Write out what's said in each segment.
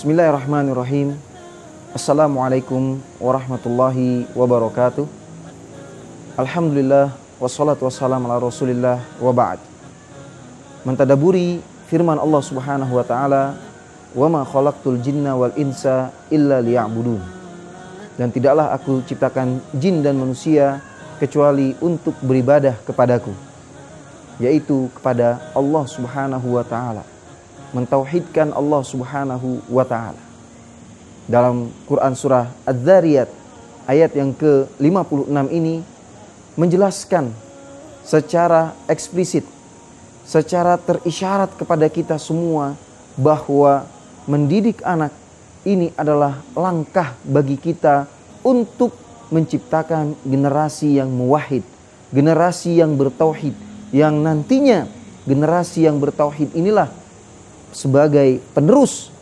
Bismillahirrahmanirrahim. Assalamualaikum warahmatullahi wabarakatuh. Alhamdulillah wassalatu wassalamu ala Rasulillah wa ba'd. Mentadaburi firman Allah Subhanahu wa taala, "Wa ma khalaqtul jinna wal insa illa liya'budun." Dan tidaklah aku ciptakan jin dan manusia kecuali untuk beribadah kepadaku, yaitu kepada Allah Subhanahu wa taala. Mentauhidkan Allah Subhanahu wa ta'ala. Dalam Quran surah Adz-Dzariyat ayat yang ke-56 ini menjelaskan secara eksplisit, secara terisyarat kepada kita semua bahwa mendidik anak ini adalah langkah bagi kita untuk menciptakan generasi yang muwahhid, generasi yang bertauhid, yang nantinya generasi yang bertauhid inilah sebagai penerus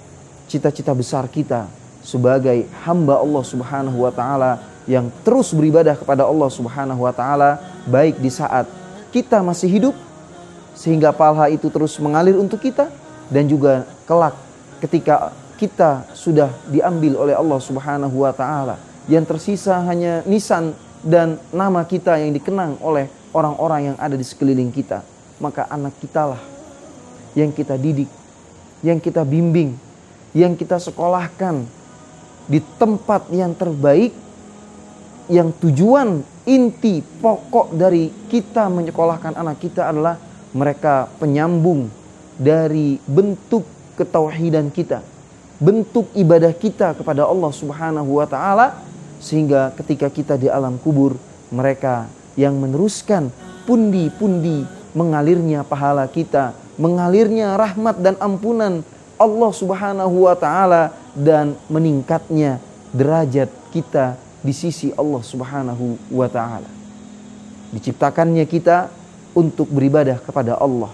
cita-cita besar kita sebagai hamba Allah Subhanahu wa taala yang terus beribadah kepada Allah Subhanahu wa taala, baik di saat kita masih hidup sehingga pahala itu terus mengalir untuk kita, dan juga kelak ketika kita sudah diambil oleh Allah Subhanahu wa taala, yang tersisa hanya nisan dan nama kita yang dikenang oleh orang-orang yang ada di sekeliling kita. Maka anak kitalah yang kita didik, yang kita bimbing, yang kita sekolahkan di tempat yang terbaik, yang tujuan inti pokok dari kita menyekolahkan anak kita adalah mereka penyambung dari bentuk ketauhidan kita, bentuk ibadah kita kepada Allah Subhanahu wa taala, sehingga ketika kita di alam kubur mereka yang meneruskan pundi-pundi mengalirnya pahala kita, mengalirnya rahmat dan ampunan Allah Subhanahu wa taala, dan meningkatnya derajat kita di sisi Allah Subhanahu wa taala. Diciptakannya kita untuk beribadah kepada Allah,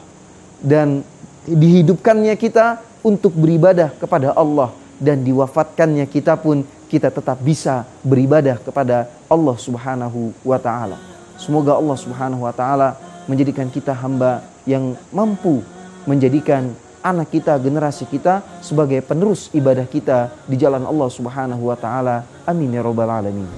dan dihidupkannya kita untuk beribadah kepada Allah, dan diwafatkannya kita pun kita tetap bisa beribadah kepada Allah Subhanahu wa taala. Semoga Allah Subhanahu wa taala menjadikan kita hamba yang mampu menjadikan anak kita, generasi kita sebagai penerus ibadah kita di jalan Allah Subhanahu wa taala. Amin ya rabbal alamin.